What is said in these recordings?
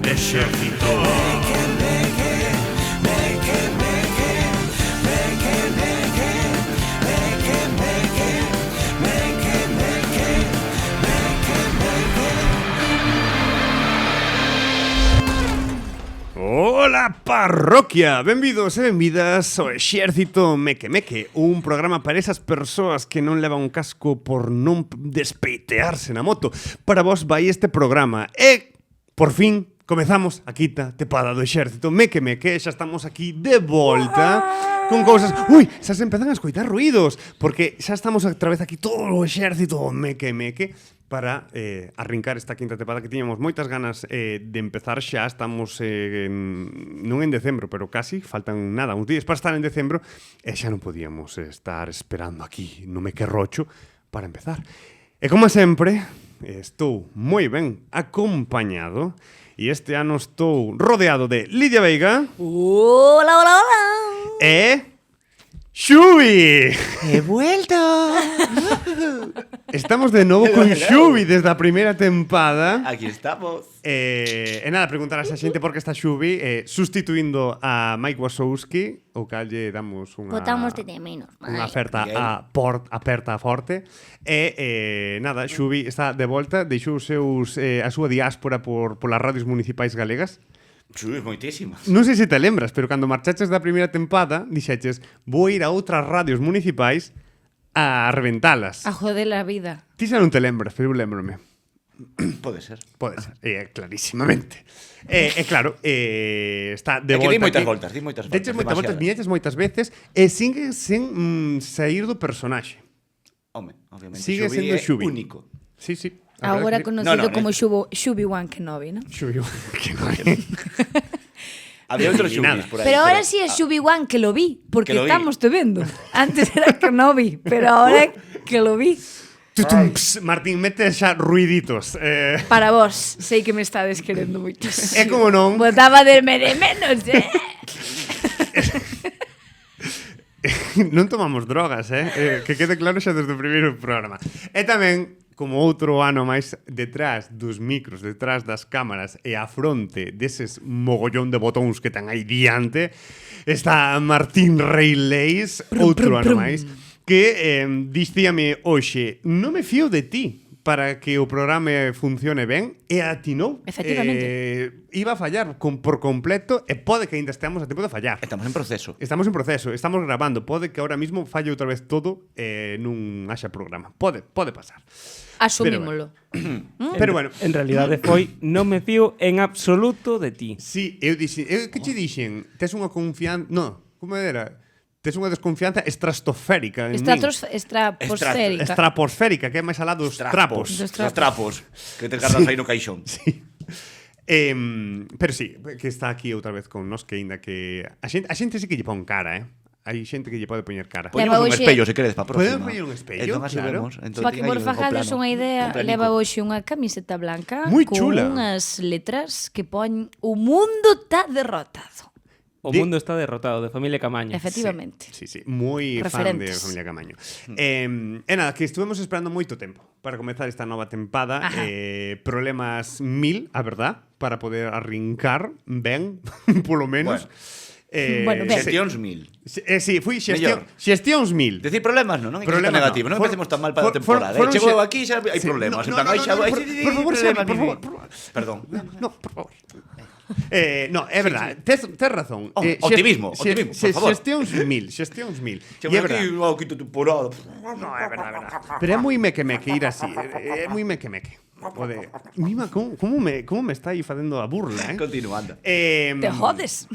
Exército. Ola parroquia, benvidos e benvidas ao Exército Meque Meque, un programa para esas persoas que non levan un casco por non despeitearse na moto. Para vos vai este programa e, por fin, comezamos a quinta tempada do Exército Meque Meque. Xa estamos aquí de volta con cousas... Ui, xa se empezan a escoitar ruidos, porque xa estamos outra vez aquí todo o Exército Meque Meque para arrincar esta quinta tempada que tiñamos moitas ganas de empezar. Xa estamos non en decembro, pero casi, faltan nada, uns días para estar en decembro, e xa non podíamos estar esperando aquí no Meque Rocho para empezar. E como sempre, estou moi ben acompañado, e este ano estou rodeado de Lidia Veiga. Hola, hola, hola. E... Xubi! ¡He vuelto! Estamos de novo con Xubi desde a primeira tempada. Aquí estamos. E nada, preguntar a esa xente por que está Xubi sustituindo a Mike Wazowski, o cal lle damos unha... Botamos de menos. Unha oferta aperta forte. E nada, Xubi está de volta, deixou a súa diáspora polas radios municipais galegas. Sí, moitísimo. Non sei se te lembras, pero cando marchaches da primeira tempada, dixeches, vou ir a outras radios municipais a reventalas. A joder la vida. Ti xa non te lembras, pero eu lembrome. Pode ser. Pode ser, clarísimamente. Claro, está de volta. Que di moitas voltas, Deches moitas voltas, viñeches moitas veces, e sigue sen sair do personaxe. Home, obviamente, sigue sendo Xubi. Único. Sí, sí. Ahora conocido como Xubi-Wan Kenobi, ¿no? Xubi-Wan Kenobi. Había otros Xubis por ahí. Pero ahora sí es Xubi-Wan que lo vi, porque que lo vi. estamos te vendo. Antes era Kenobi, pero ahora que lo vi. Martín, mete xa ruiditos. Para vos, sei que me estades querendo moito. É como non. Botaba de menos, Non tomamos drogas, que quede claro xa desde o primeiro programa. E tamén, como outro ano máis, detrás dos micros, detrás das cámaras e a fronte deses mogollón de botóns que ten aí diante, está Martín Reilés, outro ano máis, que dicíame hoxe, non me fío de ti para que o programa funcione ben, e atinou. Efectivamente. Iba a fallar por completo, e pode que ainda esteamos a tempo de fallar. Estamos en proceso. Estamos grabando. Pode que ahora mismo falle outra vez todo e non haxa programa. Pode pasar. Asumímolo. Pero bueno. En realidade foi, non me fío en absoluto de ti. Sí, eu que che dixen? Tes unha confianza... No, como era? Tes unha desconfianza estratosférica en min. Estraposférica. Estraposférica, que é máis alá dos trapos. Dos trapos. Que te cargas aí no caixón. Sí. Pero sí, que está aquí outra vez con nos, que ainda que... A xente sí que lle pon cara, Hai xente que lle pode poñer cara. Poñemos un espello, se queredes, para a próxima. Podemos poñer un espello, claro. Para que vos fajades unha idea, leva hoxe unha camiseta blanca moi con chula, unhas letras que pon "O mundo está derrotado". O mundo está derrotado, de Familia Camaño. Efectivamente. Sí, moi fan de Referentes. Familia Camaño. E nada, que estuvemos esperando moito tempo para comezar esta nova tempada. Problemas 1000, a verdad, para poder arrincar ben, polo menos. Bueno, ben. Xestións 1000. Sí, fui xestións 1000. Decir problemas, non? Problemas negativo, non empecemos tan mal para a temporada. Chego aquí xa hai problemas. Por favor, Perdón. No, por favor. No, é verdade, tes razón. Optimismo, por favor. Xestións 1000. E é verdade. Quinto temporada. No, é verdade. Pero é moi meque ir así. É moi meque. Pode. Mima, como me está aí facendo a burla, Continuando. Te jodes.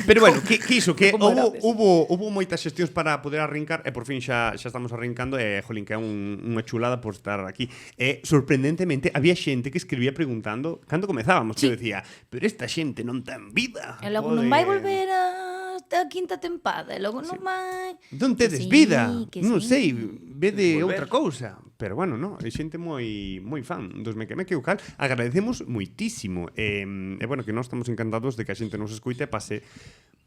Pero bueno, que iso, que Como erades. hubo moitas xestións para poder arrincar, e por fin xa estamos arrincando, e jolín, que é unha chulada por estar aquí. E sorprendentemente había xente que escribía preguntando cando comezábamos, que decía, pero esta xente non ten vida. E logo non vai volver a quinta tempada, e logo non vai. Non tedes vida. Non sei, vede outra cousa. Pero bueno, no, hai xente moi fan dos Meque Meque, o cal agradecemos moitísimo. E bueno, que nós estamos encantados de que a xente nos escoite e pase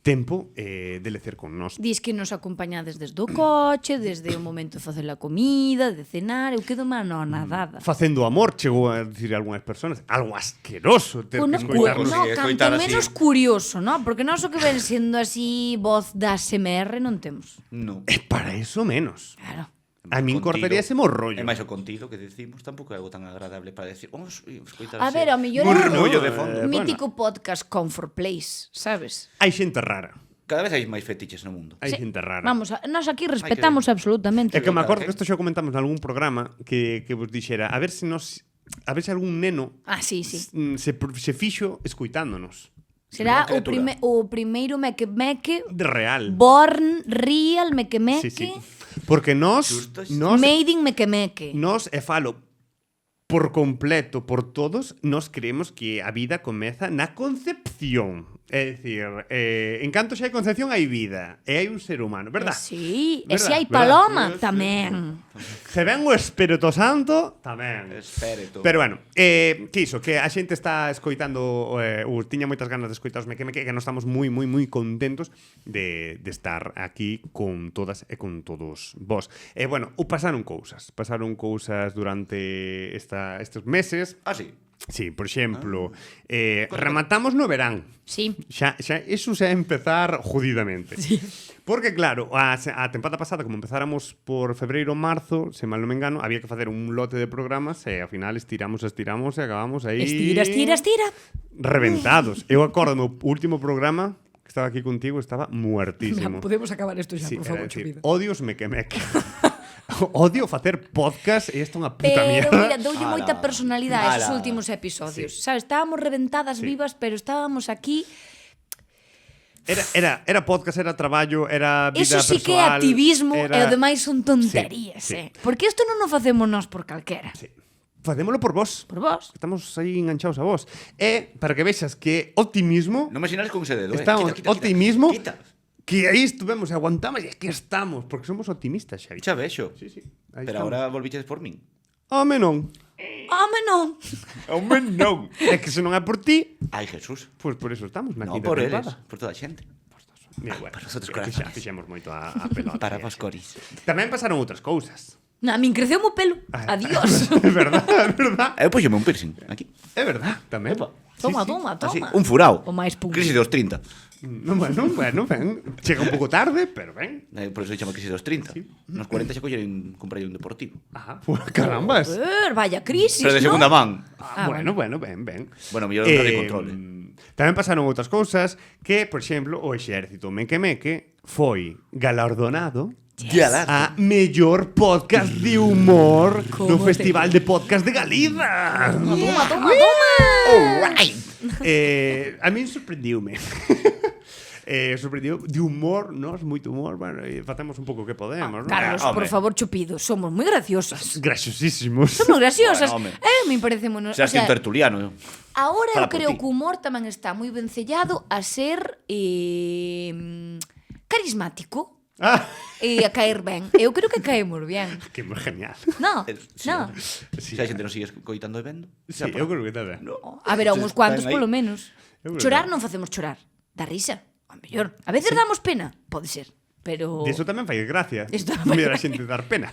tempo de lecer con nós. Dis que nos acompañades desde o coche, desde o momento de facer a comida, de cenar, eu quedo má anonadada. Facendo amor, chegou a dicir algunhas persoas, algo asqueroso ter que escoitarnos. sí, No, escoitar canto así. menos curioso, no? Porque non o que ven sendo así voz da ASMR non temos. No. E para eso menos. Claro. A min cortaríase mo rollo. E máis o contido que decimos tampouco é algo tan agradable para decir, vamos escoitar A ver, ao mellor murmullo é de fondo. un mítico podcast Comfort Place, sabes? Hai xente rara. Cada vez hai máis fetiches no mundo. Hai Sí. xente rara. Vamos, nós aquí respetamos absolutamente. É que me acordo Claro, que isto xa comentamos en algún programa que vos dixera, a ver se algún neno Ah, sí, sí. se fixo escoitándonos. Será Unha criatura. o primeiro meque-meque De real. born real meque-meque Sí, sí. Porque Justo, sí. made in meque-meque. e falo por completo, por todos, nos creemos que a vida comeza na concepción. É dicir, en canto xa hai concepción hai vida, e hai un ser humano, verdad? Sí, e Verdad, se hai verdad. paloma tamén. Se ven o Espírito Santo, tamén. Espere tú. Pero bueno, que iso, que a xente está escoitando, tiña moitas ganas de escoitar os meque-meque, que nos estamos moi contentos de estar aquí con todas e con todos vos. E bueno, pasaron cousas durante estes meses. Ah, sí. Sí, por exemplo, rematamos no verán. Sí. Xa, iso xa é empezar jodidamente. Sí. Porque claro, a tempada pasada, como empezáramos por febreiro, marzo, se mal non me engano, había que facer un lote de programas e ao final estiramos e acabamos aí... Estira. Reventados. Eu acordo, o último programa que estaba aquí contigo estaba muertísimo. Podemos acabar isto xa, Sí, por era favor, decir, Chupida. odios meque-meque. Odio facer podcast e isto é unha puta Pero mierda. mira, doulle moita personalidade a esos Ala. últimos episodios. Sabes, estábamos reventadas vivas, pero estábamos aquí. Era podcast, era traballo, era vida Eso sí que é persoal, activismo era... e o demais son tonterías, Sí, sí. Porque isto non o facemos nós por calquera. Sí. Facémolo por vos. Por vos. Estamos aí enganchados a vos. E para que vexas que optimismo, Non me sinales con ese dedo, estamos Quita. optimismo, Quita. que aí estuvemos e aguantamos e aquí estamos, porque somos optimistas, Xavi. Xa vexo. Sí, sí. Aí Pero estamos. agora volviches por min. Home, non. Home, non. Home, non. É que se non é por ti, Ai, Jesús. pois por eso estamos na Non quinta por eles, tempada. por toda a xente. Mira, bueno, para os outros que xa corazones. fixemos moito a pelota. Para e vos así. coris. Tamén pasaron outras cousas. A min creceu o pelo. Adiós. É verdad, é verdad. Eu puxeme un piercing aquí. É verdad, tamén. Opa. Toma, Sí, sí. toma. Así, un furao. O máis público. Crisis dos 30. Bueno, ben. Chega un pouco tarde, pero ben. Por eso chama crisis dos 30. Nos 40 xa colleren comprar un deportivo. Ajá, pues, carambas. Vaya crisis, Pero de segunda ¿no? man. Bueno, ben. Bueno, mellor un radio control. Tamén pasaron outras cousas que, por exemplo, o exército Meque foi galardonado a mellor podcast de humor no ¿Cómo te- Festival de Podcast de Galiza. Toma. Alright. A min sorprendiume. Sorprendiu de humor, nós moito humor, bueno, facemos un pouco o que podemos, non? Carlos, Hombre. por favor, Chupido, somos moi graciosas. Graciosísimos. Somos graciosas. Bueno, home. Me parece moi... Seas un tertuliano. Ahora Fala eu por creo ti. que o humor tamén está moi vencellado a ser carismático Ah, e a caer ben. Eu creo que caemos ben. que genial. No, Sí, no. Sí, Se a xente non sigue coitando e vendo. Sí, eu creo que tamén. A ver, a uns cuantos Están aí. polo menos. Eu creo Chorar que- non facemos chorar. Da risa. A mellor. A veces damos pena. Pode ser. Pero... Diso tamén fai gracia. Isto tamén Ver a fai- xente dar pena.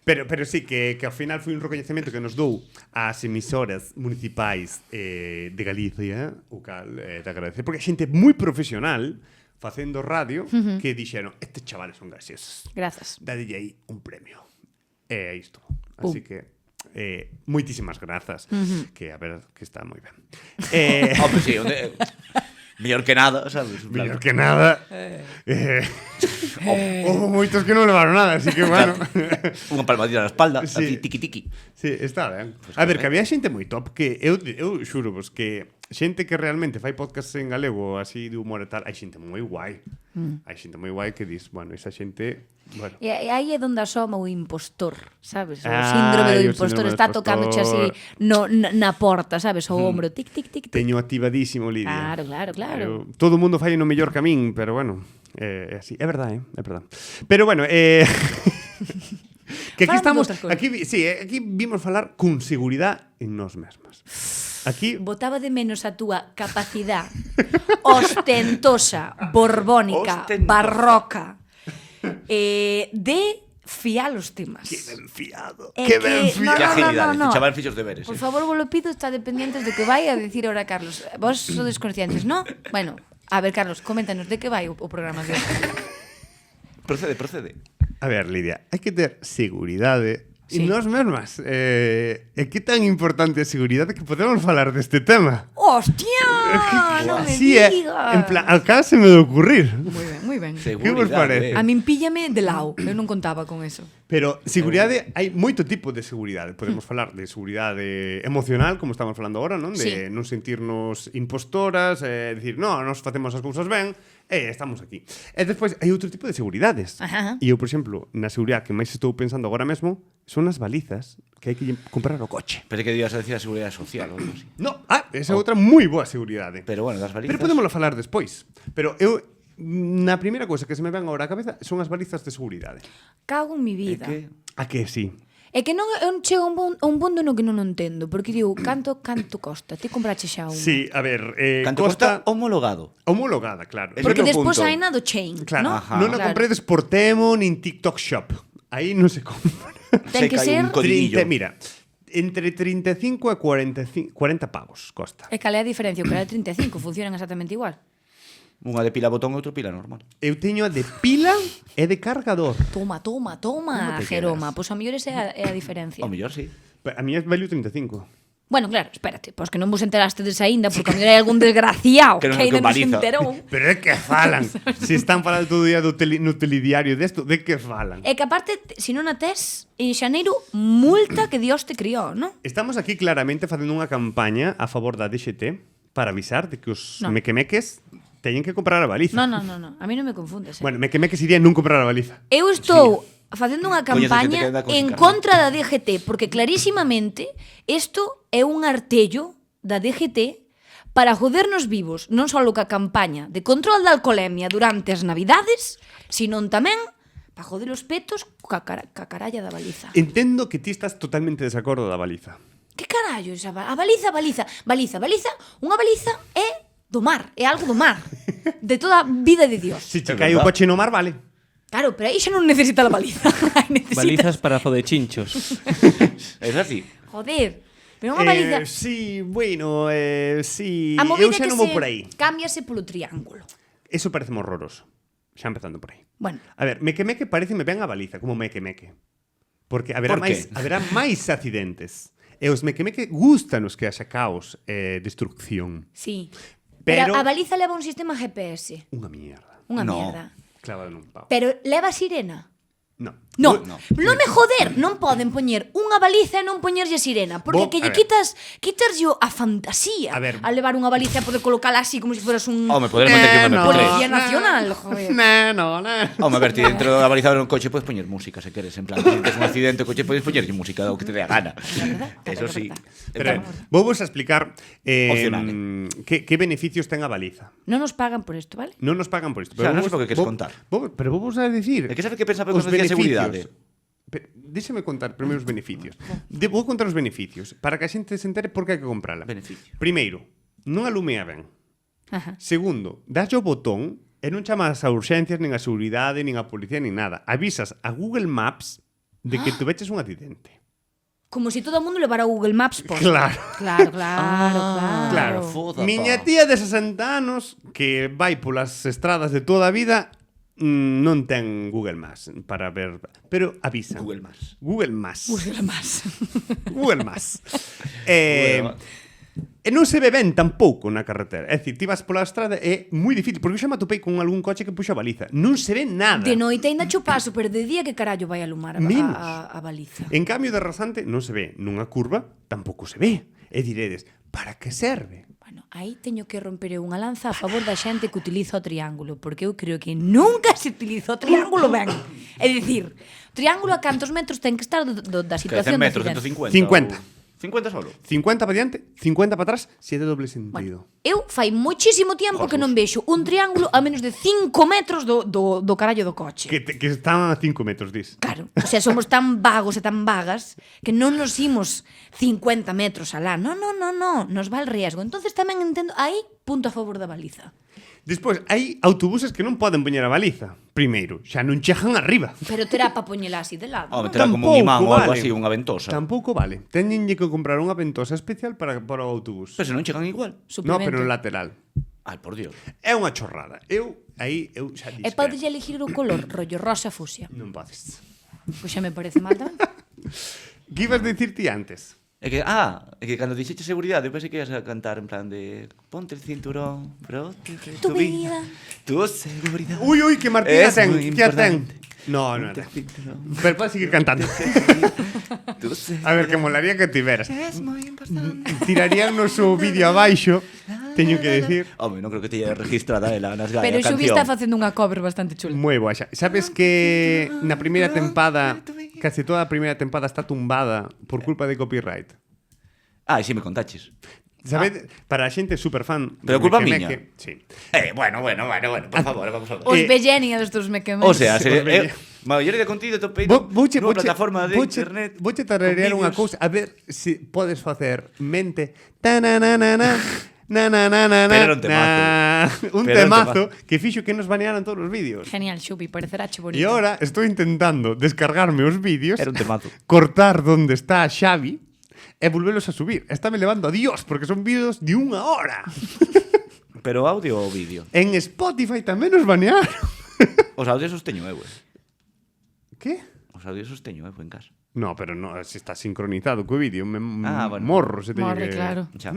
Pero sí, que ao final foi un recoñecemento que nos dou ás emisoras municipais de Galicia, o cal te agradecer, porque a xente moi profesional facendo radio que dixeron, estes chavales son graciosos. Grazas. Dadelle aí un premio. E isto. Así que moitísimas grazas, que a ver, que está moi ben. Hombre, sí, onde... Mellor que nada, sabes? En plan, Mellor que nada. Houve moitos que non levaron nada, así que bueno. Unha palmadita na espalda, Sí. así, tiqui-tiqui. Sí, está ben. A ver, que había xente moi top que eu xuro vos que xente que realmente fai podcast en galego así de humor e tal, hai xente moi guai. Hai xente moi guai que dis, bueno, esa xente, bueno. E aí é onde asoma o impostor, sabes? O Ai, síndrome do o impostor síndrome do está tocándoche así na porta, sabes? O ombro, tic, tic, tic, tic. Teño activadísimo, Lidia. Claro. Todo o mundo fai no mellor que a min, pero bueno, é así. É verdade, é verdade. Pero bueno, que aquí Falamos estamos, doutras cousas. aquí vimos falar con seguridade en nós mesmas. Aquí Botaba de menos a túa capacidad ostentosa, borbónica, Ostentosa. barroca, de fiar os temas. que ben fiado. É Que ben que- fiado. Que agilidade, no. chaval fixos deberes. Por favor, vos lo pido, está dependientes de que vai a decir ahora Carlos. Vos sodes conscientes, ¿no? Bueno, a ver, Carlos, coméntanos de que vai o programa de hoxe. Procede. A ver, Lidia, hai que ter seguridade Sí. e nós mesmas. E que tan importante é a seguridade que podemos falar deste tema. ¡Hostia! No me Así digas. en plan, acá se me de ocurrir. Muy ben, muy ben. Que vos parece? A min píllame de lado. Eu non contaba con eso. Pero seguridade, hai moito tipo de seguridade. Podemos falar de seguridade emocional, como estamos falando agora, non? De Sí. non sentirnos impostoras, decir, no, nos facemos as cousas ben, estamos aquí. E despois hai outro tipo de seguridades. Ajá. E eu, por exemplo, na seguridade que máis estou pensando agora mesmo, son as balizas que hai que comprar ao coche. Pensei que ibas a decir a seguridade social ou algo así. No, esa é outra moi boa seguridade. Pero bueno, das balizas... Pero podémoslo falar despois. Pero eu, na primeira cousa que se me ven agora á cabeza son as balizas de seguridade. Cago en mi É vida. que... A que sí? É que non eu chego a un punto no que non o entendo, porque digo, canto costa? Ti comprache xa unha. Sí, a ver, Canto costa homologado. homologada, claro. Ese Porque é o despois punto. hai na do chain, Claro, ¿no? Ajá. non a compredes por Temo nin TikTok Shop. Aí non se compra. Ten Sei que que hai ser... un codiguillo. Mira, entre 35 e 40 pavos costa. E cal é a diferencia? O que era 35 funcionan exactamente igual. Unha de pila botón e outra pila normal. Eu teño a de pila e de cargador. Toma, Como te Jeroma. quedas? Pois a mellor esa é a diferencia. O mellor, sí. A mí é value 35. Bueno, claro, espérate, pois que non vos enterastes aínda, porque a mellor hai algún desgraciado Que que non ainda non se baliza. enterou. Pero é que falan. Se están falando todo o día no telediario desto, de que falan? É que aparte, se non a tes, en xaneiro, multa que Dios te criou, non? Estamos aquí claramente facendo unha campaña a favor da DXT para avisar de que os No. mequemeques teñen que comprar a baliza. Non. A mí non me confundes. Bueno, mequemeques iría non comprar a baliza. Eu estou facendo unha Coñece xente campaña que anda con en sin contra da DGT, porque clarísimamente isto é un artello da DGT para jodernos vivos, non só ca campaña de control da alcoholemia durante as navidades, sino tamén para joder os petos ca caralla da baliza. Entendo que ti estás totalmente desacordo da baliza. Que carallo esa a baliza? Unha baliza é do mar, é algo do mar, de toda a vida de Dios. Se che É cae o verdad. coche no mar, vale. Claro, pero aí xa non necesita a baliza. Balizas para fodechinchos. É así. Joder, pero unha baliza... Sí, bueno, sí. A Eu movida xa que non se vou por aí. cámbiase polo triángulo. Eso parece horroroso. Xa empezando por aí. Bueno, A ver, mequemeque pareceme ben a baliza, como mequemeque. Porque haberá Por qué? máis accidentes. E os mequemeque gustan os que haxa caos e destrucción. sí. Pero- Pero a baliza leva un sistema GPS. Unha mierda. Unha No. mierda. Clavado nun pau. Pero leva sirena. No. No, No. non me joder, non poden poñer unha baliza e non poñerlle sirena, porque Bo, que a lle ver. quitaslle a fantasía A ver. levar unha baliza e poder colocala así como se fueras un Home, poder meter no. un MP3. policía nacional, joder. No. Home, a ver, ti dentro da balizadora un coche podes poñer música se queres, en plan, se tes un accidente o coche podes poñerlle música o que te dé a gana. Eso sí. Pero vou vos a explicar Opcional. que beneficios ten a baliza. Non nos pagan por isto, vale? Non nos pagan por isto. Xa, non vos- sei por que queres contar. Pero vou vos a decir. É que sabe que pensaba que os nos decía seguridade. Déxeme contar primeiro os beneficios. Vou contar os beneficios para que a xente se entere por que hai que comprala. Beneficio. Primeiro, non alumea ben. Ajá. Segundo, das o botón e non chamas a urxencias, nin a seguridade, nin a policía, nin nada. Avisas a Google Maps de que tu veches un accidente. Como se todo o mundo levara Google Maps posto. Claro. Claro. Foda, Miña pa. tía de 60 anos que vai polas estradas de toda a vida non ten Google Maps para ver, pero avisa. Google Maps. Google Maps. Google Maps. Google Maps. Google Maps. E non se ve ben tampouco na carretera. É dicir, ti vas pola estrada é moi difícil, porque eu xa me atopei con algún coche que puxo a baliza. Non se ve nada. De noite ainda cho paso, pero de día que carallo vai alumar Menos. a baliza. En cambio de rasante non se ve nunha curva, tampouco se ve. E diredes, para que serve? Bueno, aí teño que romper unha lanza a favor da xente que utiliza o triángulo, porque eu creo que nunca se utilizou o triángulo ben. É dicir, o triángulo a cantos metros ten que estar da Que 100 situación de metros, accidente. 150. 50 solo. 50 para diante, 50 para atrás, se é de doble Bueno, sentido. eu fai moitísimo tempo que non vexo un triángulo a menos de 5 metros do carallo do coche. Que están a 5 metros, dis. Claro, o sea, somos tan vagos e tan vagas que non nos imos 50 metros alá. No, nos va el riesgo. Entonces tamén entendo, aí, punto a favor da baliza. Despois, hai autobuses que non poden poñer a baliza. Primeiro, xa non chegan arriba. Pero terá pa poñela así de lado. Home, terá como un imán ou algo así, unha ventosa. Tampouco vale. Teñenlle que comprar unha ventosa especial para o autobús. Pero se non chegan igual. No, pero no lateral. Ai, por Dios. É unha chorrada. Eu xa E dixen. podes elegir o color, rollo rosa fusia. Non podes. Pois xa me parece mal tamén. Que ibas a dicir ti antes? É que cando dixeche seguridade, eu pensei que ibas a cantar en plan de ponte el cinturón, protege Tu vida. tu seguridad. Ui, que Martina Es ten, muy que a ten. importante. No. Ponte el cinturón. Pero podes seguir cantando. Tu A ver, que molaría que tiveras. es moi importante. Tiraríanos o vídeo abaixo, teño que decir. Home, non creo que teña registrada ela nas Pero a Xubi canción. está facendo unha cover bastante chula. Moi boa xa. Sabes que na primeira tempada, casi toda a primeira tempada está tumbada por culpa de copyright. Ah, si me contaches. Sabes, para a xente super fan. Pero culpa miña. Sí. Bueno, por favor, vamos a ver. Os vellenias dos mequemes. O sea, Os veña. maioría de contido topei Vouche nunha plataforma de internet. Vouche tararear con unha vídeos. cousa, a ver se podes facer mente tananana. Na, Pero era un temazo. un Pero era un temazo que fixo que nos banearan todos os vídeos. Genial, Xubi, parecerache bonito. E ahora estou intentando descargarme os vídeos, Era un temazo. cortar donde está a Xavi e volvelos a subir. Estáme levando a Dios porque son vídeos de 1 hora. Pero audio ou vídeo? En Spotify tamén nos banearon. Os audios os teño eu, Que? Os audios os teño eu en casa. No, pero no, se está sincronizado co vídeo, Bueno. morro se teño Morre, que... claro. Xa.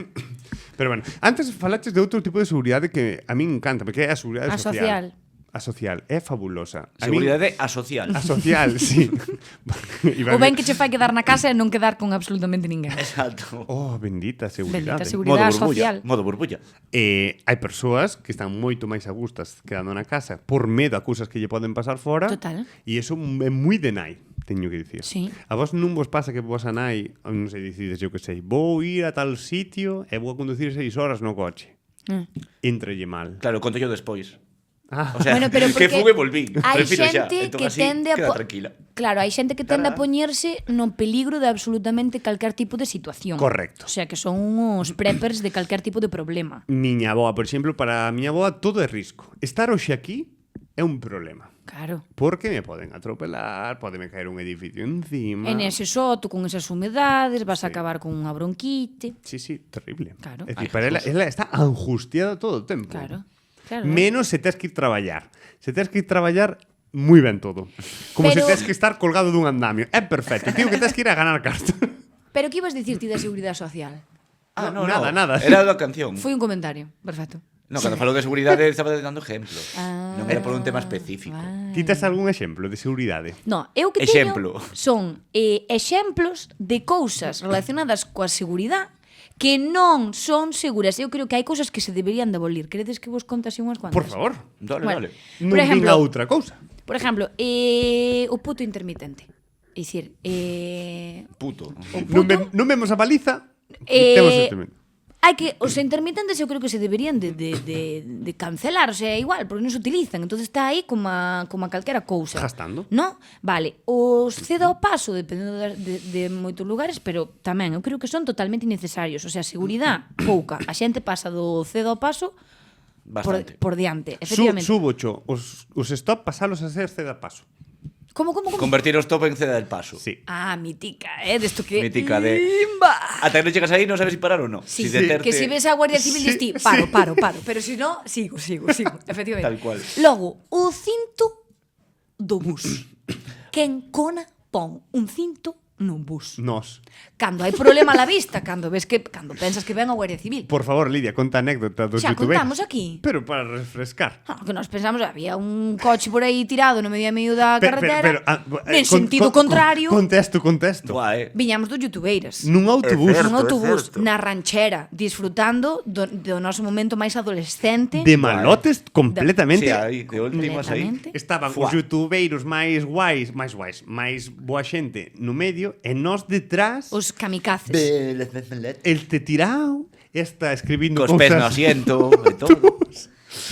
Pero bueno, antes falaches de outro tipo de seguridade que a min encanta, porque é a seguridade A social. A social, é fabulosa. A Seguridade asocial. A social, sí. O ben que che fai quedar na casa e non quedar con absolutamente ninguén. Exacto. Oh, bendita seguridade. Bendita seguridade social. Modo burbulla. Hai persoas que están moito máis a gustas quedando na casa por medo a cousas que lle poden pasar fora. Total. E iso é moi de nai, teño que dicir. Sí. A vos non vos pasa que vos a nai, non sei, decides, eu que sei, vou ir a tal sitio e vou a conducir 6 horas no coche. Entrelle mal. Claro, conto yo despois. Ah, O sea, Bueno, pero que porque fugue volvín. hai Prefiro xa. xente Entón que así, tende a queda po- tranquila. Claro, hai xente que tende a poñerse no peligro de absolutamente calquer tipo de situación. Correcto. O sea, que son uns preppers de calquer tipo de problema. miña avoa, por exemplo, para a miña avoa todo é risco. Estar hoxe aquí é un problema. Claro. Porque me poden atropelar, podeme caer un edificio encima. En ese soto, con esas humedades, vas a Sí. acabar con unha bronquite. Sí, terrible. Claro. É dicir, Ai, para ela está angustiada todo o tempo. Claro. Claro. Menos se tes que ir traballar. Se tes que ir traballar, moi ben todo. Como Pero- se tes que estar colgado dun andamio. É perfecto. Tío, que tes que ir a ganar cartas. Pero que ibas dicir ti da seguridade social? No, nada. Era da canción. Foi un comentario. Perfecto. No, cando falou de seguridade estaba dando exemplos. Ah, Non era por un tema específico. Ti tes algún exemplo de seguridade? No, eu que Exemplo. teño son exemplos de cousas relacionadas coa seguridade que non son seguras. Eu creo que hai cousas que se deberían de abolir. Queredes que vos contase unhas cuantas? Por favor. Dale, Bueno, dale. Non por vin exemplo, a outra cousa. Por exemplo, o puto intermitente. É dicir, Puto. o Non, puto... non vemos a baliza, Eh, temos este momento. Hai que os intermitentes eu creo que se deberían de cancelar, o sea, igual, porque non se utilizan, entonces está aí como a calquera cousa. Gastando. No? Vale, os cedo ao paso dependendo de moitos lugares, pero tamén eu creo que son totalmente innecesarios, o sea, seguridade pouca. A xente pasa do cedo ao paso Bastante. por diante, efectivamente. Subocho, os stop pasalos a ser ceda paso. Como? Convertir os top en ceda del paso. Sí. Ah, mítica, desto que... Mítica de... Limba! Ata que non chegas aí non sabes si parar ou non. Sí, Si deterte... que si ves a Guardia Civil Sí, dis ti, sí. paro, pero si no, sigo, efectivamente. Tal cual. Logo, o cinto do bus. Quen cona pon un cinto nun bus. Nos. Cando hai problema a la vista, cando pensas que ven a Guardia Civil. Por favor, Lidia, conta anécdota dos Xa youtubers. contamos aquí. Pero para refrescar. Que nós pensamos, había un coche por aí tirado no medio da carretera, en con- sentido con- contrario. Contesto. Buah, Viñamos dos youtubeiras. Nun autobús. É certo. Nun autobús, certo. na ranchera, disfrutando do noso momento máis adolescente. De malotes completamente. Sí, aí, de últimas aí. Completamente. Estaban Fuá. os youtubeiros máis boa xente no medio medio e nós detrás Os kamikazes. el te tirao está escribindo Cos pés no cousas. asiento e todo.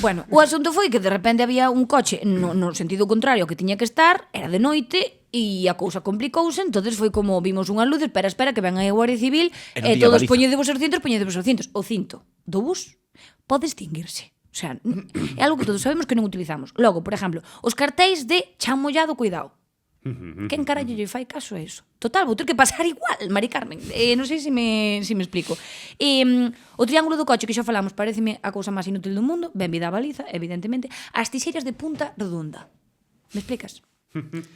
Bueno, o asunto foi que de repente había un coche no sentido contrario ao que tiña que estar, era de noite e a cousa complicouse, entonces foi como vimos unha luz, espera que ven aí a Guardia Civil E non e tiña todos baliza. poñedevos os cintos. O cinto do bus pode extinguirse. O sea, é algo que todos sabemos que non utilizamos. Logo, por exemplo, os cartéis de chan mollado, cuidado. Quen carallo lle fai caso a eso? Total, vou ter que pasar igual, Mari Carmen. Non sei se me explico. O triángulo do coche que xa falamos pareceme a cousa máis inútil do mundo, ben vida a baliza, evidentemente. As tixeiras de punta redonda. Me explicas?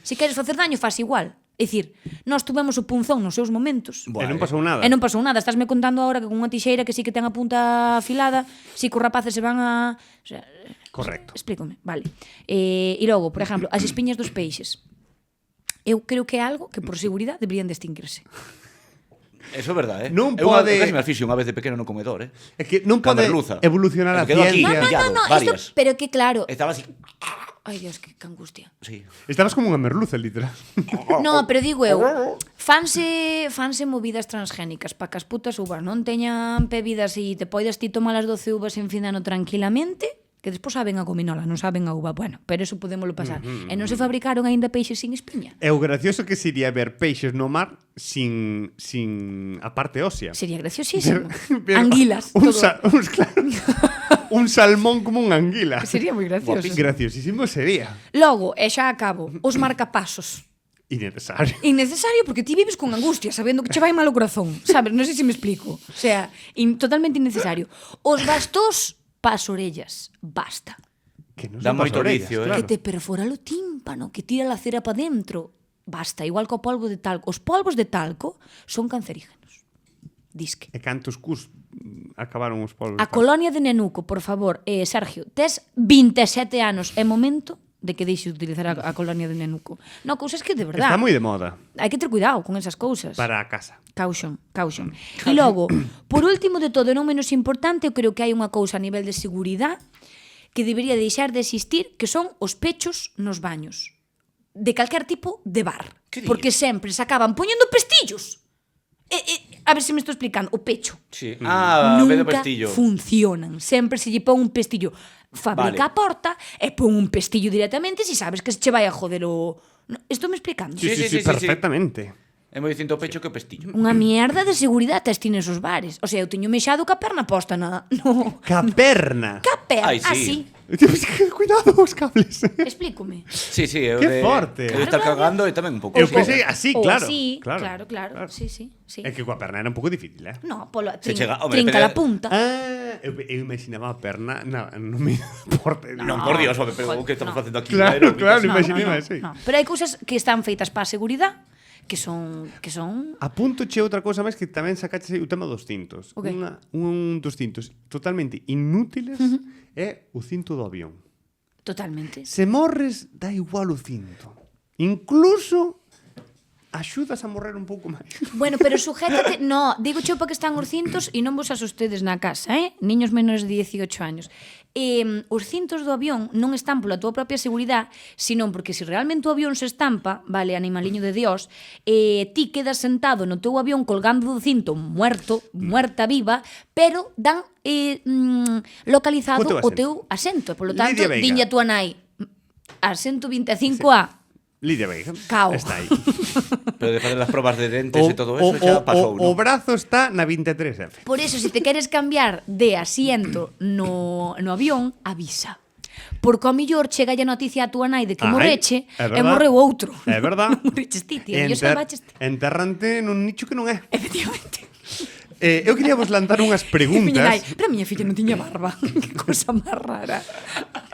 Se queres facer daño, faz igual. É dicir, nós tuvemos o punzón nos seus momentos. E non pasou nada. E non pasou nada. Estásme contando agora que con unha tixeira que sí que ten a punta afilada, sí que os rapaces se van a... O sea, Correcto. explícame, vale. E logo, por exemplo, as espiñas dos peixes. Eu creo que é algo que por seguridade deberían de extinguirse. Eso é verdade, eh? Non Eu pode- casi me fixo unha vez de pequeno no comedor, eh? É que non pode Camerluza. evolucionar a Me quedo aquí. ciencia. Pillado, varias. pero que claro... Estaba así. Ai, Dios, que angustia. Sí. Estabas como unha merluza, literal. No, pero digo eu, fanse movidas transgénicas para que as putas uvas non teñan bebidas e te poidas ti tomar as 12 uvas en fin de ano tranquilamente, que despois saben a gominola, non saben a uva. Bueno, pero eso podémoslo pasar. E non se fabricaron aínda peixes sin espiña. É o gracioso que sería ver peixes no mar sin a parte ósea. Sería graciosísimo. Ver Anguilas. Un, todo. claro, un salmón como unha anguila. Sería moi gracioso. Graciosísimo sería. Logo, e xa acabo, os marcapasos. Innecesario. Innecesario porque ti vives con angustia sabendo que che vai mal o corazón, sabes? Non sei se me explico. O sea, totalmente innecesario. Os bastós pas orellas, basta. Que non Dá son moito pasorellas, vicio, claro. Que te perfora o tímpano, que tira la cera pa dentro. Basta, igual que o polvo de talco. Os polvos de talco son cancerígenos. Disque. E cantos cus acabaron os polvos? A colonia de Nenuco, por favor, Sergio, tes 27 anos, é momento de que deixes de utilizar a colonia de Nenuco. No, cousas que de verdad. Está moi de moda Hai que ter cuidado con esas cousas. para a casa. Caution. E logo, por último de todo, e non menos importante, eu creo que hai unha cousa a nivel de seguridade que debería deixar de existir, que son os pechos nos baños. De calquer tipo de bar. Que Porque sempre se acaban poñendo pestillos. A ver se me estou explicando. O pecho. Sí. Ah, en vez de Nunca pestillo. funcionan. Sempre se lle pon un pestillo. Fabrica Vale. a porta e pon un pestillo directamente se sabes que se che vai a joder o... Estou me explicando? Sí. Perfectamente. É moi distinto o pecho que o pestillo. Unha mierda de seguridade tes ti nesos bares. O sea, eu teño mexado ca perna posta na... No. Caperna. Ca perna, Ai, sí. así. Cuidado os cables. Explícome. Sí, eu Que de... forte. Eu de estar Claro, cagando e tamén un pouco. Eu así. pensei así, O claro. así, claro. Sí. É que coa perna era un pouco difícil, eh? No, polo, Se chega- hombre, trinca pero- la punta. Eu imaginaba a perna no medio do porte. Non, por Dios, home, pero o que estamos no. facendo aquí? Claro, aeróbicas? claro, imaginaba, sí. No. Pero hai cousas que están feitas para a seguridade que son Apunto che outra cousa máis que tamén sacache o tema dos cintos. Ok. Un dos cintos totalmente inútiles é o cinto do avión. totalmente. Se morres, dá igual o cinto. Incluso axudas a morrer un pouco máis. Bueno, pero sujétate, no, digo cho para que están os cintos e non vos asustedes na casa, niños menores de 18 años. Os cintos do avión non están pola túa propia seguridade, senón porque se realmente o avión se estampa, vale, animaliño de Dios, ti quedas sentado no teu avión colgando do cinto muerta viva, pero dan localizado O o teu teu asento. Por lo tanto, Lidia Veiga. dinlle a túa nai, asento 25A, Lidia Veiga. Cao. Está aí. Pero de facer as probas de dentes e todo eso xa pasou, o non? brazo está na 23F. Por eso, se te queres cambiar de asiento no avión, avisa. Porque ao millor chega a noticia a túa nai de que morreche é e verdad. morreu outro. É verdad. Morreches ti, tío. E salvaches ti. Enterrante nun nicho que non é. Efectivamente. Eu quería vos lanzar unhas Miña nai, preguntas. pero a miña filla non tiña barba. Que cosa máis rara.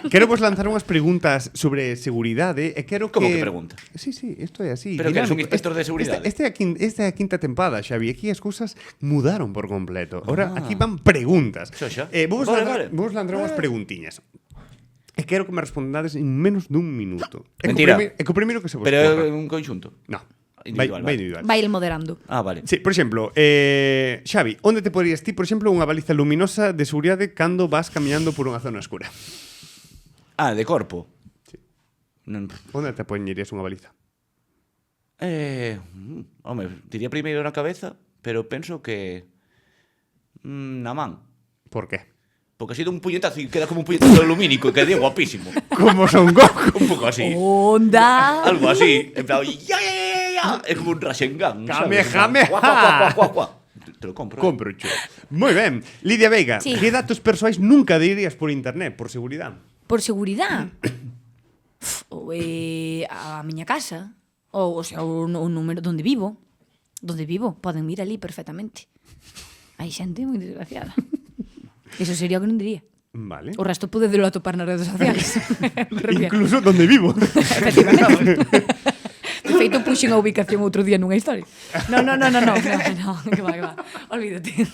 Quero vos lanzar unhas preguntas sobre seguridade e quero que... Como que preguntas? Sí, isto é así. Pero que eres un dinámico. inspector de seguridade? Esta é a quinta tempada, Xavi. Aquí as cousas mudaron por completo. Ahora, aquí van preguntas. Xa. Vamos Vale. lanzar unhas preguntiñas. E quero que me respondades en menos dun minuto. Mentira. É co primeiro que se vos Pero ocurra. é un conxunto. No. Individual, vai vale. individual. Vai el moderando. Ah, vale. Sí, por exemplo, Xavi, onde te poderías ti, por exemplo, unha baliza luminosa de seguridade cando vas camiñando por unha zona escura? Ah, de corpo. Sí. Non, Onde te poñerías unha baliza? Home, diría primeiro na cabeza, pero penso que na man. Por qué? Porque así de un puñetazo y queda como un puñetazo lumínico y quedaría guapísimo. Como Son Goku. Un pouco así. Onda. Algo así. En plan, ya. Es como un Rasengan. Kamehameha. Guau. Te lo compro. Compro, chulo. Moi ben. Lidia Veiga, Sí. que datos persoais nunca dirías por internet, por seguridade? Por seguridade. A miña casa. O sea, o número donde vivo. Donde vivo. Poden ir ali perfectamente. Hai xente moi desgraciada. Iso sería o que non diría. Vale. O resto podedelo atopar nas redes sociales. Me refiero. Incluso donde vivo. Efectivamente. De feito, puxen a ubicación outro día nunha historia. No, que va. Olvídate.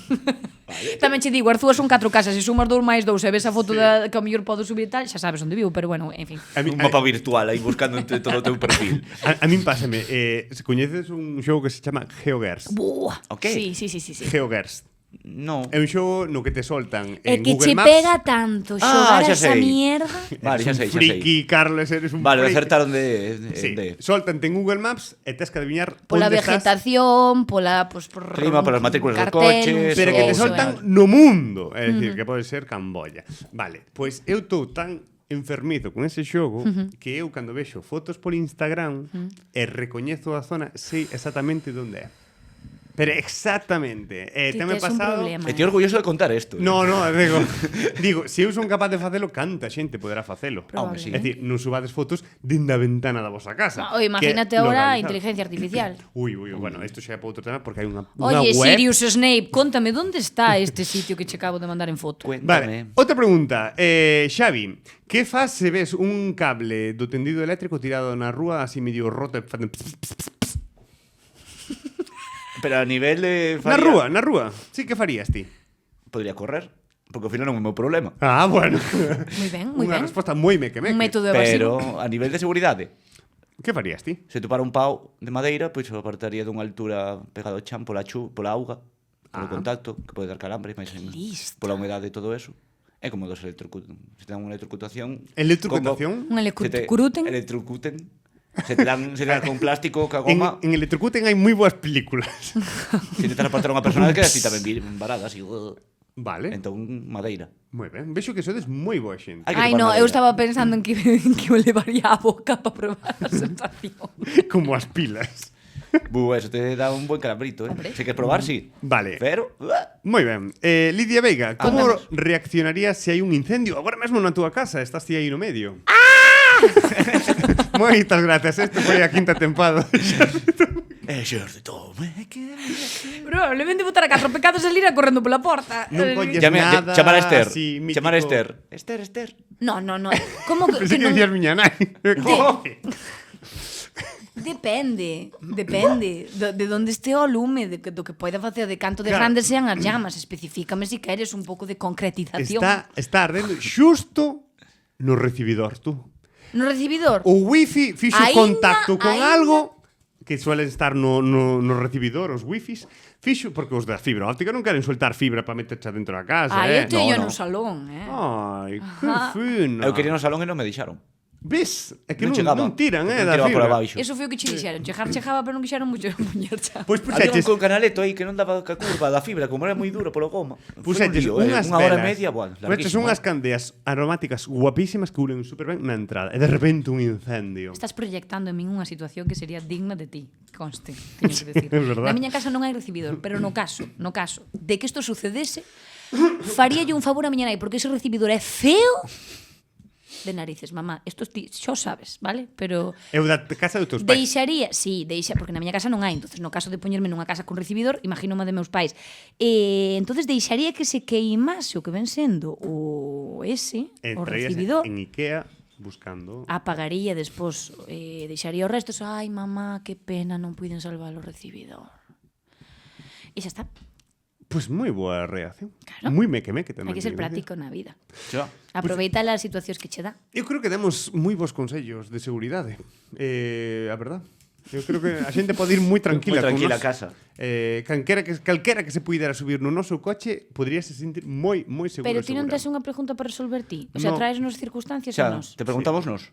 Vale. Tamén che digo, Arzúa son 4 casas, se sumas 2 máis 2 e ves a foto da, que ao mellor podo subir e tal, xa sabes onde vivo, pero bueno, en fin. Un mapa virtual aí buscando entre todo o teu perfil. A min pásame, se coñeces un xogo que se chama GeoGuessr. Buah. Ok. Sí. GeoGuessr. No. É un xogo no que te soltan É en que Google che Maps. pega tanto xogar xa esa sei. mierda. Vale, Eres xa sei. un friki, Carlos, eres un Vale, friki. acertaron de... Sí, soltante en Google Maps e tes que adivinar Pola onde estás, vegetación, pola pues, por Clima, polas matrículas dos coches, pero que te eso, soltan no mundo, é dicir, que pode ser Camboya. Vale, pois eu estou tan enfermizo con ese xogo que eu cando vexo fotos por Instagram e recoñezo a zona, sei exactamente onde é. Pero exactamente. Ti Teme tes un pasado. problema. E ti orgulloso de contar isto. No, digo, se eu son capaz de facelo, canta xente poderá facelo. Home, sí. É dicir, non subades fotos dende a ventana da vosa casa. O imagínate que é agora a localizado. inteligencia artificial. Ui, bueno, isto xa é para outro tema porque hai unha Oye, web. Sirius Snape, contame, ¿dónde está este sitio que che acabo de mandar en foto? Vale, outra pregunta. Xavi, que faz se ves un cable do tendido eléctrico tirado na rúa así medio roto e facendo Pero a nivel de... Na rúa. Sí, que farías ti? Podría correr, porque ao final non é o meu problema. Ah, bueno. Moi ben, moi Unha ben. resposta moi meque-meque. Un método evasivo. Pero a nivel de seguridade, Que farías ti? se topara un pau de madeira, pois o apartaría dunha altura pegado ao chan pola auga, polo contacto, que pode dar calambre, mas listo. pola humedade e todo eso. É como dos electrocutación. Se te dan unha electrocutación... Electrocutación? Un electrocuten? Electrocuten. Se te dan con plástico, ca goma... En Electrocuten hai moi boas películas. Se intentas apartar unha persona que así tamén varada, así... Vale. Entón, madeira. Moi ben. Vexo que sodes moi boa xente. Hai que Ai, topar no, madeira. eu estaba pensando en que eu levaría a boca para probar a sensación. Como as pilas. Eso te da un buen calambrito, Hombre. Se queres probar, sí. Vale. Pero... Moi ben. Lidia Veiga, como Contanos. reaccionarías se hai un incendio agora mesmo na túa casa? Estás ti aí no medio. Moitas gracias. Isto foi a quinta tempada. Exército, Probablemente botar a 4 pecados e salir a correndo pola porta. Non colles nada Chamar a Esther. así mítico. Chamar a Esther. Esther. No. Como que, Pensei que non... dicías miña nai. Depende de onde este o lume, do que poida facer, de canto de Claro. grandes sean as llamas. Especifícame se queres un pouco de concretización. Está ardendo xusto no recibidor, tú. No recibidor? O wifi fixo Aínda- contacto con aínda- algo que suelen estar no recibidor, os wifis, fixo, porque os da fibra óptica non queren soltar fibra para metercha dentro da casa, Eu teño No. no salón, Ai, que Ajá. fino. Eu quería no salón e non me deixaron. Ves? É que Non non, chegaba. non tiran, Non da tiraba por fibra. abaixo. Eso foi o que che dixeron. Chegaba, pero non quixeron mucho poñer xa. Pois Había puxeches, un canaleto aí que non daba ca curva da fibra, como era moi duro polo goma. puxeches unhas unha hora e velas, media, bueno, puxeches unhas candeas aromáticas guapísimas que hulen super ben na entrada. E de repente un incendio. Estás proyectando en min unha situación que sería digna de ti, conste, teño que decir. É verdad. Na miña casa non hai recibidor, pero no caso de que isto sucedese, faríalle un favor a miña nai, porque ese recibidor é feo de narices, mamá. Isto ti xo sabes, vale? Pero Eu da casa dos teus pais. porque na miña casa non hai, entonces no caso de poñerme nunha casa con recibidor, imagino unha de meus pais. Entonces deixaría que se queimase o que ven sendo o Entrarías recibidor. en Ikea buscando. Apagaría despois, deixaría os restos. Ai, mamá, que pena, non puiden salvar o recibidor. E xa está. Pois moi boa reacción. Claro. Moi meque tamén. Hai que ser digo, práctico na vida. Xa. Aproveita as situacións que che dá. Eu creo que demos moi bons consellos de seguridade. A verdad. Eu creo que a xente pode ir moi tranquila, Moi tranquila con a casa. Calquera que se puidera subir no noso coche podría se sentir moi seguro. Pero ti non tes seguro. unha pregunta para resolver ti? O sea, No. traes nos circunstancias Xa, ou nos? te preguntamos nos.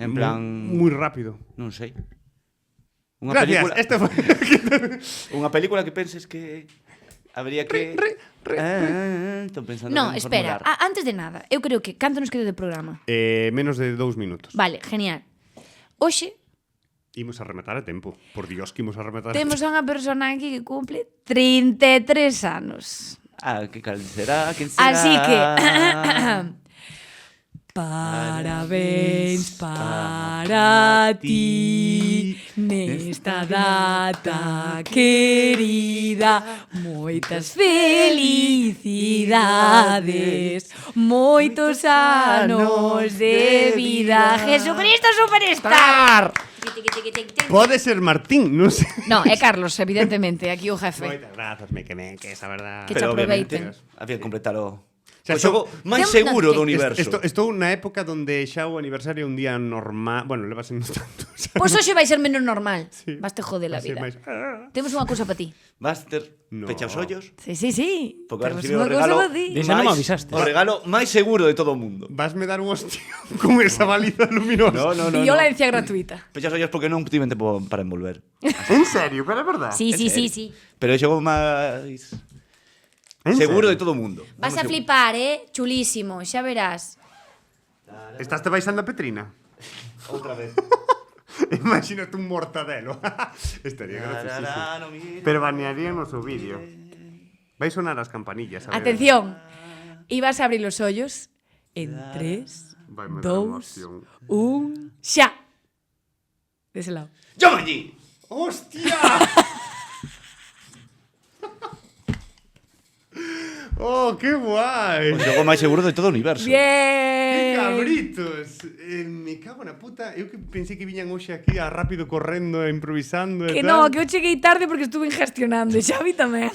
En plan... moi rápido. Non sei. Unha Gracias, película, este foi... unha película que penses que habría que estou pensando No, en espera, formular. antes de nada, eu creo que canto nos queda de programa. Menos de 2 minutos. Vale, genial. Hoxe Imos a rematar a tempo. Por Dios que imos a rematar a temos tempo. a unha persona aquí que cumple 33 anos. Que cal será? Quen será? Así que parabéns para ti nesta data querida, moitas felicidades, moitos anos de vida. Jesucristo Superstar. Pode ser Martín, non sei. No, é Carlos, evidentemente, aquí o jefe. Moitas grazas, meque, esa verdad. Que te Pero obviamente aproveiten. había que completalo. O sea, O xogo máis Tem- seguro no, do universo. Estou na época donde xa o aniversario é un día normal. Bueno, levas en tanto. Pois hoxe vai ser menos normal. Sí. Vas te joder la Va a ser vida. máis- Temos unha cousa para ti. Master, No. pecha os ollos. Sí, sí, sí. Porque Temos recibiu o unha cousa regalo para ti. Desa non me avisaste. O regalo máis seguro de todo o mundo. Vasme dar un hostia con esa baliza luminosa. No. Violencia gratuita. Pecha os ollos porque non tiven tempo para envolver. En serio, pero é verdad. Sí, sí, sí, sí. Pero é o xogo máis En seguro de serio? todo o mundo. Vas a Vamos flipar, chulísimo, xa verás. Estás te baixando a Petrina? Outra vez. Imagínate un mortadelo. Estaría graciosísimo. Pero banearían o seu vídeo. Vai sonar as campanillas. A ver. Atención. Y vas a abrir los hoyos en 3, Vaime dar 2, unha opción. 1, xa. De ese lado. ¡Yo allí! ¡Hostia! ¡Oh, qué guai! O xogo máis seguro de todo o universo. ¡Qué Bien. cabritos! Me cago na puta. Eu que pensei que viñan hoxe aquí a rápido correndo e improvisando e Que tal. no, que eu cheguei tarde porque estuve gestionando. Xavi tamén.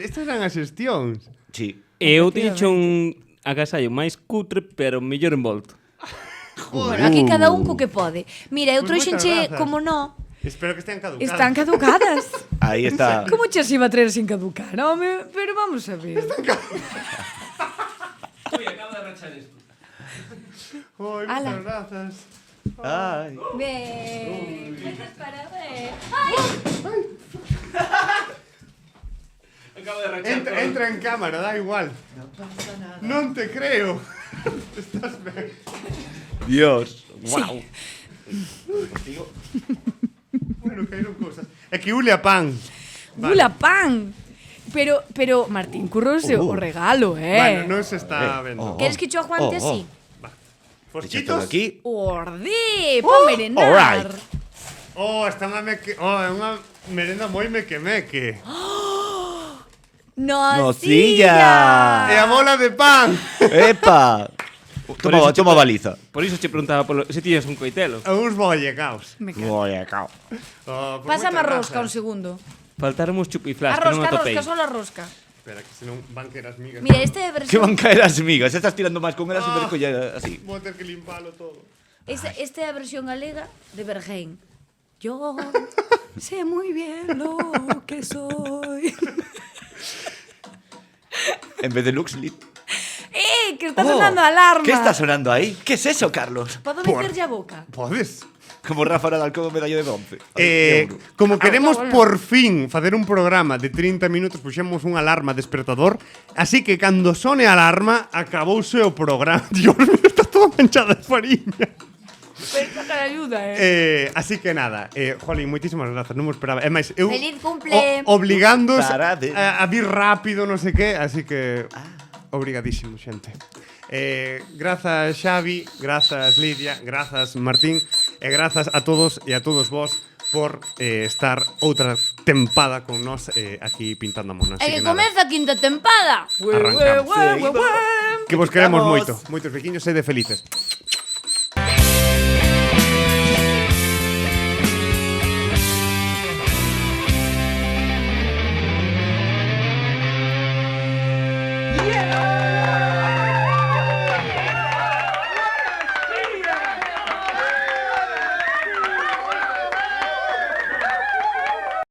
Estas eran as xestións. Sí. Eu tiño un agasallo máis cutre, pero mellor envolto. Bueno, aquí cada un co que pode. Mira, eu Pois moitas trouxenche, grazas. como no, Espero que estean caducadas. están caducadas. Aí está. Como che as iba a traer sin caducar, home? Pero vamos a ver. Ui, acabo de rachar isto. Ai, Ala. moitas grazas. Ai. Ben. Parabéns. Acabo de rachar. Entra en cámara, da igual. Non te creo. Estás ben. Dios. Wow. Bueno, caíron cousas. É que ule a pan. Gula pan. Pero Martín currouse o regalo, Bueno, non se está vendo. Queres que cho aguante así? Fosquitos? aquí. Orde, pa merendar. alright. Oh, está unha é unha merenda moi meque. Nocilla. E a bola de pan. Epa. Toma baliza. Por iso che preguntaba polo, se tiñas un coitelo. E uns bollecaos. Me cago. Oye, cao. Oh, pues Pásame a moitas rosca un grazas. segundo. Faltáramos chupiflas, A que non rosca, atopei. rosca, solo a rosca. Espera, que senón van querer as migas. Mira, este é a Que versión. van caer as migas. Estás tirando máis con elas e me recoller así. Vou ter que limpalo todo. Esta é a versión galega de Berghain. Yo sé muy bien lo que soy. En vez de Luxlit. Que está sonando alarma. ¿Qué está sonando ahí? ¿Qué es eso, Carlos? Podo meterlle a boca? Podes? Como Rafa Nadal con medallo de bronce. Como queremos bueno. por fin facer un programa de 30 minutos, puxemos unha alarma despertador, así que cando sone a alarma, acabouse o programa. Dios mío, está todo manchado de fariña. Pero que ayuda, Así que nada, Jolín, moitísimas grazas, non me esperaba. É máis, eu Feliz cumple. Obligándoos Parabéns. a vir rápido, non sei que, así que obrigadísimo, xente. Grazas Xavi, grazas Lidia, grazas Martín e grazas a todos e a todos vos por estar outra tempada con nós aquí pintando a mona. É que comeza a quinta tempada. Arrancamos. Ue. Que vos queremos Vamos. moito, moitos pequeños, sede felices.